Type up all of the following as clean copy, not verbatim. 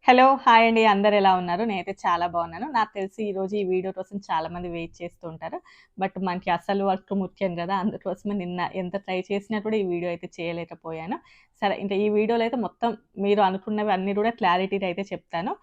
Hello! Hi అండి. అందరూ ఎలా ఉన్నారు? నేనైతే చాలా బాగున్నాను. నాకు తెలిసి ఈరోజు ఈ వీడియో కోసం చాలామంది వెయిట్ చేస్తూ ఉంటారు. బట్ మనకి అసలు వర్క్ ముఖ్యం గదా! అందుకోసమే నిన్న ఎంత ట్రై చేసినా కూడా ఈ వీడియో అయితే చేయలేకపోయాను. సరే ఇంక ఈ వీడియోలో అయితే మొత్తం మీరు అనుకున్నవి అన్నీ కూడా క్లారిటీగా అయితే చెప్తాను.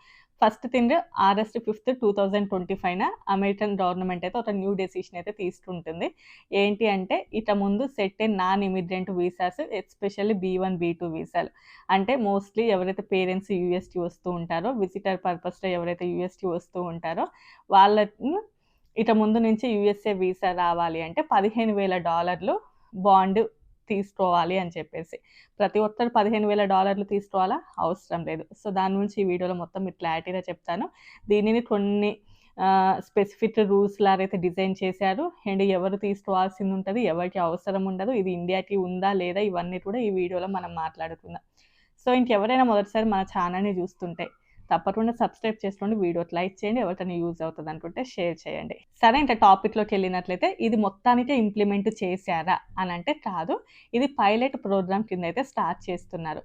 ఫస్ట్ థింగ్ ఆగస్ట్ 5, 2025న అమెరికన్ గవర్నమెంట్ అయితే ఒక న్యూ డెసిషన్ అయితే తీసుకుంటుంది. ఏంటి అంటే ఇక ముందు set non immigrant visas especially B one, B two వీసాలు. అంటే మోస్ట్‌లీ ఎవరైతే పేరెంట్స్ యూఎస్‌కి వస్తూ ఉంటారో, విజిటర్ పర్పస్‌లో ఎవరైతే యూఎస్‌కి వస్తూ ఉంటారో, వాళ్ళకి ఇక ముందు నుంచి యూఎస్ఏ వీసా రావాలి అంటే $15,000 బాండ్ తీసుకోవాలి అని చెప్పేసి. ప్రతి ఒక్కరు $15,000 తీసుకోవాలా? అవసరం లేదు. సో, దాని గురించి ఈ వీడియోలో మొత్తం మీకు క్లారిటీగా చెప్తాను. దీనిని కొన్ని స్పెసిఫిక్ రూల్స్ లాగా అయితే డిజైన్ చేశారు. అండ్ ఎవరు తీసుకోవాల్సిందుంటది, ఎవరికీ అవసరం ఉండదు. ఇది ఇండియాకి ఉందా? లేదా? ఇవన్నీ కూడా ఈ వీడియోలో మనం మాట్లాడుకుందాం. సో, ఇంకెవరైనా మొదటిసారి మన ఛానల్‌ని చూస్తుంటే తప్పకుండా సబ్స్క్రైబ్ చేసుకోండి. వీడియోకి లైక్ చేయండి. ఎవరికైనా యూజ్ అవుతదనుకుంటే షేర్ చేయండి. సరే ఇంక టాపిక్‌లోకెళ్ళినట్లయితే ఇది మొత్తానికే ఇంప్లిమెంట్ చేశారా అనంటే కాదు. ఇది పైలట్ ప్రోగ్రామ్ కింద అయితే స్టార్ట్ చేస్తున్నారు.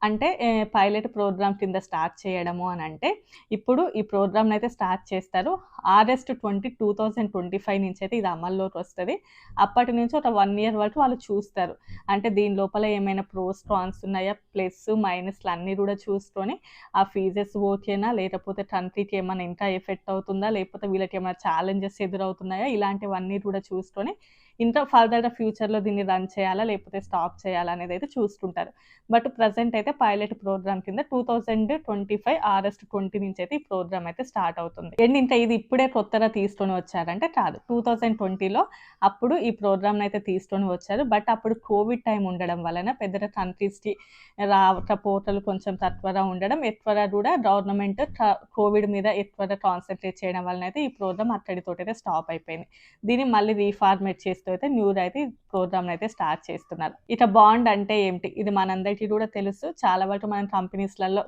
అంటే పైలట్ ప్రోగ్రామ్ కింద స్టార్ట్ చేయడము అనంటే ఇప్పుడు ఈ ప్రోగ్రామ్‌నయితే స్టార్ట్ చేస్తారు. ఆగస్ట్ 20, 2025 నుంచయితే ఇది అమల్లోకి వస్తది. అప్పటి నుంచి ఒక 1 ఇయర్ వరకు వాళ్ళు చూస్తారు. అంటే దీని లోపల ఏమైనా ప్రోస్, కాన్స్ ఉన్నాయా? ప్లస్, మైనస్‌లు అన్నీ గూడా చూసుకొని ఆ ఫీజెస్ ఓకేనా? లేకపోతే కంట్రీకి ఏమన్నా ఇంకా ఎఫెక్ట్ అవుతుందా? లేకపోతే వీళ్ళకేమైనా ఛాలెంజెస్ ఎదురవుతున్నాయా? ఇలాంటివన్నీ కూడా చూసుకొని ఇంకా ఫర్దర్‌గా ఫ్యూచర్‌లో దీన్ని రన్ చేయాలా? లేకపోతే స్టాప్ చేయాలా? అనేదైతే చూసుకుంటారు. బట్ ప్రెజెంట్ అయితే పైలట్ ప్రోగ్రామ్ కింద 2025 ఆగస్ట్ 20 నుంచయితే ఈ ప్రోగ్రామ్ అయితే స్టార్ట్ అవుతుంది. అండ్ ఇంకా ఇది ఇప్పుడే కొత్తగా తీసుకొని వచ్చారంటే కాదు. 2020లో అప్పుడు ఈ ప్రోగ్రామ్‌నయితే తీసుకొని వచ్చారు. బట్ అప్పుడు కోవిడ్ టైమ్ ఉండడం వలన పెద్దగా కంట్రీస్‌కి రాకపోకలు కొంచెం తక్కువగా ఉండడం, ఎక్కువగా కూడా గవర్నమెంట్ కోవిడ్ మీద ఎక్కువగా కాన్సంట్రేట్ చేయడం వలనైతే ఈ ప్రోగ్రామ్ అక్కడితోటైతే స్టాప్ అయిపోయింది. దీన్ని మళ్ళీ రీఫార్మేట్ చేస్తూ అయితే న్యూగా అయితే ఈ ప్రోగ్రామ్‌నయితే స్టార్ట్ చేస్తున్నారు. ఇక బాండ్ అంటే ఏంటి? ఇది మనందరికీ కూడా తెలుసు. చాలా వరకు మనం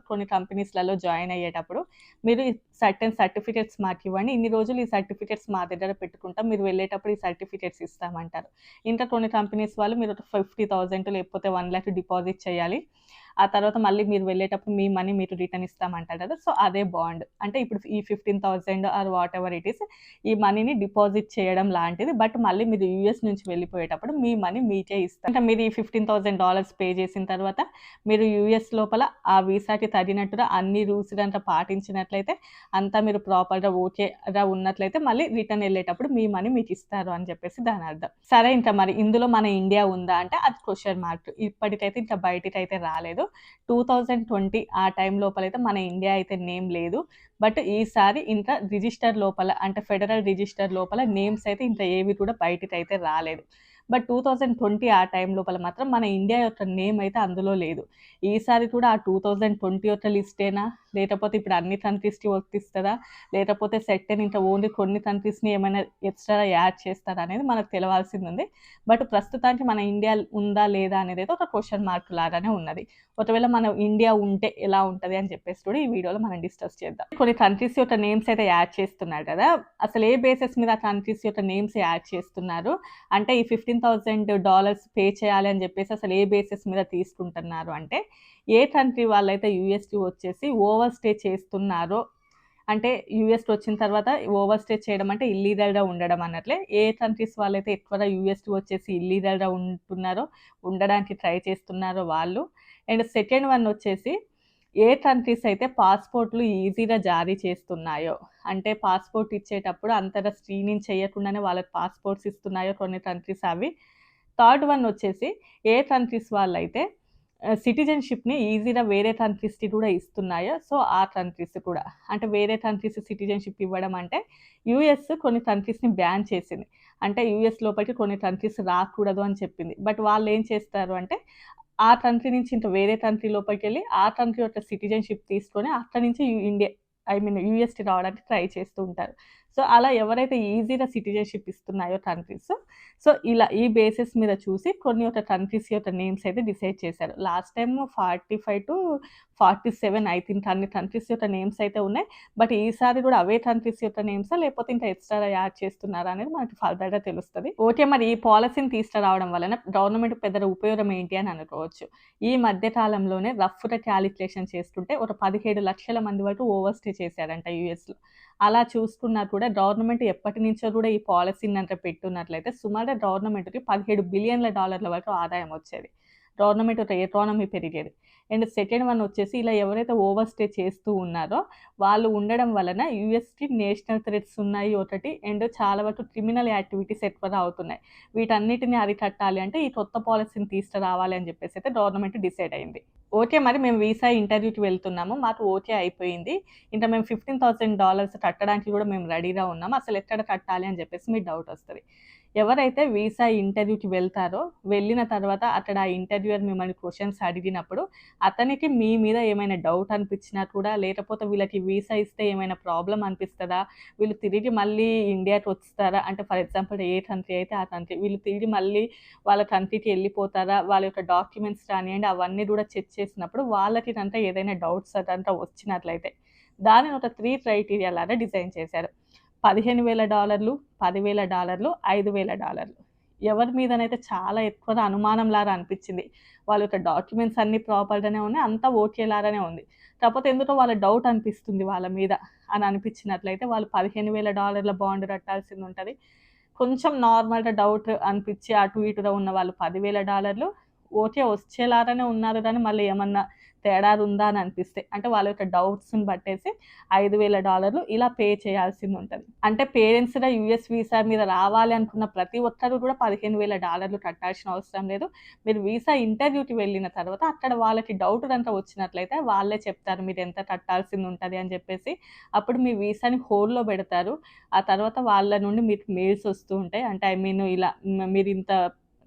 కొన్ని కంపెనీస్‌లలో జాయిన్ అయ్యేటప్పుడు మీరు ఈ సర్టెన్ సర్టిఫికేట్స్ మాకివ్వండి. ఇన్ని రోజులు ఈ సర్టిఫికేట్స్ మా దగ్గర పెట్టుకుంటాం. మీరు వెళ్ళేటప్పుడు ఈ సర్టిఫికేట్స్ ఇస్తామంటారు. ఇంకా కొన్ని కంపెనీస్ వాళ్ళు మీరు ఒక 50,000 లేకపోతే 1,00,000 డిపాజిట్ చేయాలి. ఆ తర్వాత మళ్ళీ మీరు వెళ్ళేటప్పుడు మీ మనీ మీరు రిటర్న్ ఇస్తామంటారు కదా! సో, అదే బాండ్. అంటే ఇప్పుడు ఈ 15,000 ఆర్ వాటెవర్ ఇట్ ఈస్ ఈ మనీని డిపాజిట్ చేయడం లాంటిది. బట్ మళ్ళీ మీరు యూఎస్ నుంచి వెళ్ళిపోయేటప్పుడు మీ మనీ మీకే ఇస్తారు. అంటే మీరు ఈ $15,000 పే చేసిన తర్వాత మీరు యూఎస్ లోపల ఆ వీసాకి తగినట్టుగా అన్ని రూల్స్ గనక పాటించినట్లయితే, అంతా మీరు ప్రాపర్‌గా ఓకేగా ఉన్నట్లయితే మళ్ళీ రిటర్న్ ఎళ్ళేటప్పుడు మీ మనీ మీకిస్తారు అని చెప్పేసి దాని అర్థం. సరే ఇంక మరి ఇందులో మన ఇండియా ఉందా అంటే అది క్వెషన్ మార్క్. ఇప్పటికైతే ఇంకా బయటికైతే రాలేదు. 2020 ఆ టైం లోపలైతే మన ఇండియా అయితే నేమ్ లేదు. బట్ ఈసారి ఇంకా రిజిస్టర్ లోపల అంటే ఫెడరల్ రిజిస్టర్ లోపల నేమ్స్ అయితే ఇంకా ఏవి కూడా బయటికైతే రాలేదు. బట్ 2020 ఆ టైం లోపల మాత్రం మన ఇండియా యొక్క నేమ్ అయితే అందులో లేదు. ఈసారి కూడా ఆ 2020 యొక్క లిస్టేనా? లేకపోతే ఇప్పుడు అన్ని కంట్రీస్‌కి వర్తిస్తదా? లేకపోతే సెట్టెన్ ఇంకా ఓన్లీ కొన్ని కంట్రీస్‌ని ఏమైనా ఎక్స్‌ట్రాగా యాడ్ చేస్తారా అనేది మనకు తెలవాల్సిందుంది. బట్ ప్రస్తుతానికి మన ఇండియా ఉందా? లేదా? అనేదైతే ఒక క్వెషన్ మార్క్ లాగానే ఉన్నది. ఒకవేళ మన ఇండియా ఉంటే ఎలా ఉంటది అని చెప్పేసి కూడా ఈ వీడియోలో మనం డిస్కస్ చేద్దాం. కొన్ని కంట్రీస్ యొక్క నేమ్స్ అయితే యాడ్ చేస్తున్నారు కదా! అసలు ఏ బేసిస్ మీద ఆ కంట్రీస్ యొక్క నేమ్స్ యాడ్ చేస్తున్నారు? అంటే ఈ $15,000 పే చేయాలి అని చెప్పేసి అసలు ఏ బేసిస్ మీద తీసుకుంటున్నారు అంటే, ఏ కంట్రీ వాళ్ళైతే యూఎస్‌కి వచ్చేసి ఓవర్ స్టే చేస్తున్నారో అంటే యూఎస్‌కి వచ్చిన తర్వాత ఓవర్ స్టే చేయడం అంటే ఇల్లీగల్‌గా ఉండడం అన్నట్లే. ఏ కంట్రీస్ వాళ్ళైతే ఎక్కువగా యూఎస్‌కి వచ్చేసి ఇల్లీగల్‌గా ఉంటున్నారో, ఉండడానికి ట్రై చేస్తున్నారో వాళ్ళు. అండ్ సెకండ్ వన్ వచ్చేసి ఏ కంట్రీస్ అయితే పాస్‌పోర్ట్‌లు ఈజీగా జారీ చేస్తున్నాయో, అంటే పాస్‌పోర్ట్ ఇచ్చేటప్పుడు అంతగా స్క్రీనింగ్ చేయకుండానే వాళ్ళకి పాస్‌పోర్ట్స్ ఇస్తున్నాయో కొన్ని కంట్రీస్ అవి. థర్డ్ వన్ వచ్చేసి ఏ కంట్రీస్ వాళ్ళైతే సిటిజన్‌షిప్‌ని ఈజీగా వేరే కంట్రీస్‌కి కూడా ఇస్తున్నాయో, సో, ఆ కంట్రీస్ కూడా. అంటే వేరే కంట్రీస్ సిటిజన్‌షిప్ ఇవ్వడం అంటే యూఎస్ కొన్ని కంట్రీస్‌ని బ్యాన్ చేసింది. అంటే యూఎస్ లోపలికి కొన్ని కంట్రీస్ రాకూడదు అని చెప్పింది. బట్ వాళ్ళేం చేస్తారు అంటే ఆ కంట్రీ నుంచి ఇంకా వేరే కంట్రీ లోపలికెళ్ళి ఆ కంట్రీ యొక్క సిటిజన్‌షిప్ తీసుకొని అక్కడి నుంచి ఇండియా ఐ మీన్ యూఎస్‌కి రావడానికి ట్రై చేస్తూ ఉంటారు. సో, అలా ఎవరైతే ఈజీగా సిటిజన్‌షిప్ ఇస్తున్నాయో కంట్రీస్, సో, ఇలా ఈ బేసిస్ మీద చూసి కొన్ని ఒక కంట్రీస్ యొక్క నేమ్స్ అయితే డిసైడ్ చేశారు. లాస్ట్ టైమ్ 45-47 ఐ థింక్ అన్ని కంట్రీస్ యొక్క నేమ్స్ అయితే ఉన్నాయి. బట్ ఈసారి కూడా అవే కంట్రీస్ యొక్క నేమ్సా లేకపోతే ఇంకా ఎక్స్‌ట్రా యాడ్ చేస్తున్నారా అనేది మనకి ఫర్దర్‌గా తెలుస్తది. ఓకే. మరి ఈ పాలిసీని తీసుకురావడం వలన గవర్నమెంట్ పెద్ద ఉపయోగం ఏంటి అని అనుకోవచ్చు. ఈ మధ్య కాలంలోనే రఫ్‌గా క్యాలిక్యులేషన్ చేసుకుంటే ఒక 17,00,000 మంది వరకు ఓవర్ స్టే చేశారంట యూఎస్‌లో. అలా చూసుకున్నా కూడా గవర్నమెంట్ ఎప్పటినుంచో కూడా ఈ పాలిసీని గనక పెట్టున్నట్లయితే సుమారుగా గవర్నమెంట్‌కి $17 బిలియన్ల వరకు ఆదాయం వచ్చేది. గవర్నమెంట్ ఒక ఎకానమీ పెరిగేది. అండ్ సెకండ్ వన్ వచ్చేసి ఇలా ఎవరైతే ఓవర్ స్టే చేస్తూ ఉన్నారో వాళ్ళు ఉండడం వలన యూఎస్‌కి నేషనల్ థ్రెట్స్ ఉన్నాయి ఒకటి. అండ్ చాలా వరకు క్రిమినల్ యాక్టివిటీస్ ఎక్కువగా అవుతున్నాయి. వీటన్నిటిని అరికట్టాలి అంటే ఈ కొత్త పాలిసీని తీసుకురావాలి అని చెప్పేసి అయితే గవర్నమెంట్ డిసైడ్ అయింది. ఓకే. మరి మేము వీసా ఇంటర్వ్యూకి వెళ్తున్నాము. మాకు ఓకే అయిపోయింది. ఇంకా మేము $15,000 కట్టడానికి కూడా మేము రెడీగా ఉన్నాము. అసలు ఎక్కడ కట్టాలి అని చెప్పేసి మీకు డౌట్ వస్తది. ఎవరైతే వీసా ఇంటర్వ్యూకి వెళ్తారో, వెళ్ళిన తర్వాత అక్కడ ఆ ఇంటర్వ్యూయర్ మిమ్మల్ని క్వెషన్స్ అడిగినప్పుడు, అతనికి మీ మీద ఏమైనా డౌట్ అనిపించినా కూడా, లేకపోతే వీళ్ళకి వీసా ఇస్తే ఏమైనా ప్రాబ్లమ్ అనిపిస్తదా? వీళ్ళు తిరిగి మళ్ళీ ఇండియాకి వస్తారా? అంటే ఫర్ ఎగ్జాంపుల్ ఏ కంట్రీ అయితే ఆ కంట్రీ. వీళ్ళు తిరిగి మళ్ళీ వాళ్ళ కంట్రీకి ఎళ్ళిపోతారా? వాళ్ళ యొక్క డాక్యుమెంట్స్ కానియండి, అవన్నీ కూడా చెక్ చేసినప్పుడు వాళ్ళకి గనక ఏదైనా డౌట్స్ గనక వచ్చినట్లయితే, దానిని ఒక 3 క్రైటీరియా లాగా డిజైన్ చేశారు. $15,000, $10,000, $5,000. ఎవరి మీదనైతే చాలా ఎక్కువగా అనుమానంలాగా అనిపిచ్చింది. వాళ్ళ యొక్క డాక్యుమెంట్స్ అన్నీ ప్రాపర్‌గానే ఉన్నాయి. అంతా ఓకేలాగానే ఉంది. కాకపోతే ఎందుకో వాళ్ళ డౌట్ అనిపిస్తుంది వాళ్ళ మీద అని అనిపించినట్లయితే వాళ్ళు $15,000 బాండ్ కట్టాల్సిందుంటది. కొంచెం నార్మల్‌గా డౌట్ అనిపిచ్చి అటు ఇటుగా ఉన్న వాళ్ళు $10,000 ఓకే. వచ్చేలాగానే ఉన్నారు గానీ మళ్ళీ ఏమన్నా తేడాలుందా అని అనిపిస్తే, అంటే వాళ్ళ యొక్క డౌట్స్‌ని బట్టేసి $5,000 ఇలా పే చేయాల్సిందుంటది. అంటే పేరెంట్స్‌గా యూఎస్ వీసా మీద రావాలి అనుకున్న ప్రతి ఒక్కరు కూడా $15,000 కట్టాల్సిన అవసరం లేదు. మీరు వీసా ఇంటర్వ్యూకి వెళ్ళిన తర్వాత అక్కడ వాళ్ళకి డౌట్ గనక వచ్చినట్లయితే వాళ్ళే చెప్తారు మీరెంత కట్టాల్సిందుంటది అని చెప్పేసి. అప్పుడు మీ వీసాని హోల్డ్‌లో పెడతారు. ఆ తర్వాత వాళ్ళ నుండి మీకు మెయిల్స్ వస్తూ ఉంటాయి. అంటే ఐ మీన్ ఇలా మీరింత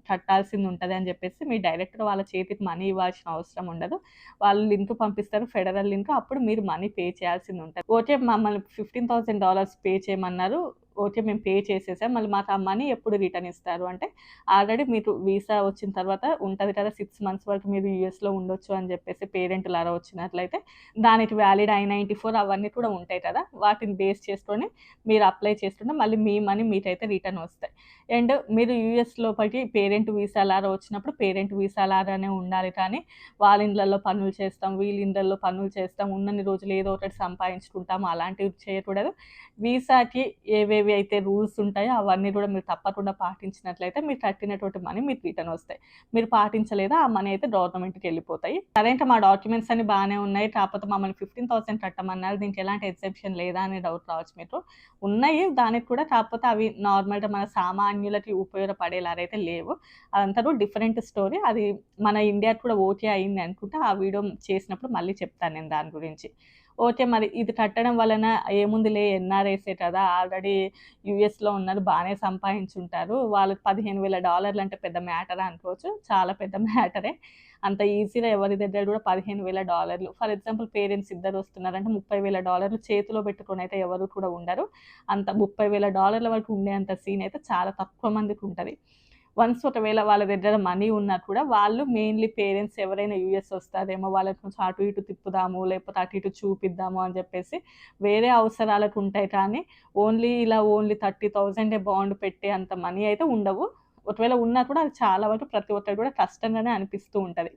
కట్టాల్సిందుంటది అని చెప్పేసి మీరు డైరెక్ట్‌గా వాళ్ళ చేతికి మనీ ఇవ్వాల్సిన అవసరం ఉండదు. వాళ్ళు లింక్ పంపిస్తారు. Federal link. అప్పుడు మీరు మనీ పే చేయాల్సిందుంటది. ఓకే. మమ్మల్ని $15,000 పే చేయమన్నారు. ఓకే. మేము పే చేసేసాం. మళ్ళీ మాకు ఆ మనీ ఎప్పుడు రిటర్న్ ఇస్తారు అంటే, ఆల్రెడీ మీకు వీసా వచ్చిన తర్వాత ఉంటది కదా! 6 మంత్స్ వరకు మీరు యూఎస్‌లో ఉండొచ్చు అని చెప్పేసి పేరెంట్ లారా వచ్చినట్లయితే, దానికి వ్యాలిడ్ I-94 అవన్నీ కూడా ఉంటాయి కదా! వాటిని బేస్ చేసుకొని మీరు అప్లై చేసుకుంటే మళ్ళీ మీ మనీ మీకైతే రిటర్న్ వస్తాయి. అండ్ మీరు యూఎస్ లోపలికి పేరెంట్ వీసా లాగా వచ్చినప్పుడు పేరెంట్ వీసా లాగానే ఉండాలి కానీ, వాళ్ళ ఇండ్లల్లో పనులు చేస్తాం, వీళ్ళ ఇండ్లల్లో పనులు చేస్తాం, ఉన్నన్ని రోజులు ఏదో ఒకటి సంపాదించుకుంటాము అలాంటివి చేయకూడదు. వీసాకి ఏవేవి అయితే రూల్స్ ఉంటాయో అవన్నీ కూడా మీరు తప్పకుండా పాటించినట్లయితే మీరు కట్టినటువంటి మనీ మీకు రిటర్న్ వస్తాయి. మీరు పాటించలేదా ఆ మనీ అయితే గవర్నమెంట్‌కెళ్ళిపోతాయి. సరే ఇంకా మా డాక్యుమెంట్స్ అన్నీ బానే ఉన్నాయి. కాకపోతే మమ్మల్ని 15,000 కట్టమన్నారు. దీనికి ఎలాంటి ఎగ్జెప్షన్ లేదా అనే డౌట్ రావచ్చు మీకు. ఉన్నాయి దానికి కూడా. కాకపోతే అవి నార్మల్‌గా మన సామాన్యులకి ఉపయోగపడేలాగైతే లేవు. అదంతా కూడా డిఫరెంట్ స్టోరీ. అది మన ఇండియాకి కూడా ఓకే అయింది అనుకుంటా. ఆ వీడియో చేసినప్పుడు మళ్ళీ చెప్తాను నేను దాని గురించి. ఓకే. మరి ఇది కట్టడం వలన ఏముందిలే ఎన్ఆర్ఐసే కదా! ఆల్రెడీ యూఎస్‌లో ఉన్నారు. బానే సంపాదించుంటారు. వాళ్ళకి $15,000 అంటే పెద్ద మ్యాటరా అనుకోవచ్చు. చాలా పెద్ద మ్యాటరే. అంత ఈజీగా ఎవరి దగ్గర కూడా $15,000 ఫర్ ఎగ్జాంపుల్ పేరెంట్స్ ఇద్దరు వస్తున్నారంటే $30,000 చేతిలో పెట్టుకొనైతే ఎవరు కూడా ఉండరు. అంత $30,000 వరకు ఉండేంత సీన్ అయితే చాలా తక్కువ మందికుంటది. వన్స్ ఒకవేళ వాళ్ళ దగ్గర మనీ ఉన్నా కూడా వాళ్ళు మెయిన్‌లీ పేరెంట్స్ ఎవరైనా యూఎస్ వస్తారేమో వాళ్ళని కొంచెం అటు ఇటు తిప్పుదాము, లేకపోతే అటు ఇటు చూపిద్దాము అని చెప్పేసి వేరే అవసరాలకు ఉంటాయి కానీ ఓన్లీ 30,000 బాండ్ పెట్టే అంత మనీ అయితే ఉండవు. ఒకవేళ ఉన్నా కూడా అది చాలా వరకు ప్రతి ఒక్కరికి కూడా కష్టంగానే అనిపిస్తూ ఉంటది.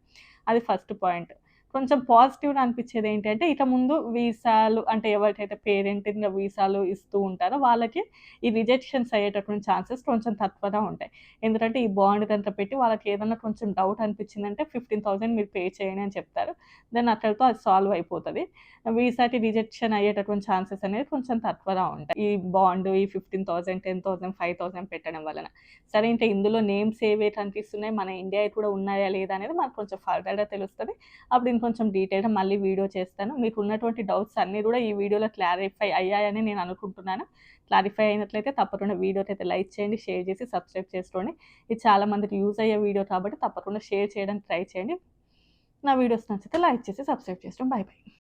అది ఫస్ట్ పాయింట్. కొంచెం పాజిటివ్‌గా అనిపించేదేంటంటే ఇక ముందు వీసాలు అంటే ఎవరికైతే పేరెంటింగ్ వీసాలు ఇస్తూ ఉంటారో వాళ్ళకి ఈ రిజెక్షన్స్ అయ్యేటటువంటి ఛాన్సెస్ కొంచెం తక్కువగా ఉంటాయి. ఎందుకంటే ఈ బాండ్ గనుక పెట్టి వాళ్ళకి ఏదన్నా కొంచెం డౌట్ అనిపించిందంటే 15,000 మీరు పే చేయండి అని చెప్తారు. దెన్ అక్కడితో అది సాల్వ్ అయిపోతది. వీసాకి రిజెక్షన్ అయ్యేటటువంటి ఛాన్సెస్ అనేది కొంచెం తక్కువగా ఉంటాయి. ఈ బాండ్ ఈ 15,000, 10,000, 5,000 పెట్టడం వలన. సరే ఇంకా ఇందులో నేమ్స్ ఏవే కంట్రీస్ ఉన్నాయి, మన ఇండియాయి కూడా ఉన్నాయా లేదా అనేది మనకు కొంచెం ఫర్దర్‌గా తెలుస్తది. అప్పుడు ఇంకొంచెం డీటెయిల్‌గా మళ్ళీ వీడియో చేస్తాను. మీకున్నటువంటి డౌట్స్ అన్నీ కూడా ఈ వీడియోలో క్లారిఫై అయ్యాయని నేను అనుకుంటున్నాను. క్లారిఫై అయినట్లయితే తప్పకుండా వీడియోకైతే లైక్ చేయండి, షేర్ చేసి సబ్స్క్రైబ్ చేసుకోండి. ఇది చాలా మందికి యూజ్ అయ్యే వీడియో కాబట్టి తప్పకుండా షేర్ చేయడానికి ట్రై చేయండి. నా వీడియోస్ నచ్చితే లైక్ చేసి సబ్స్క్రైబ్ చేసుకోండి. By by.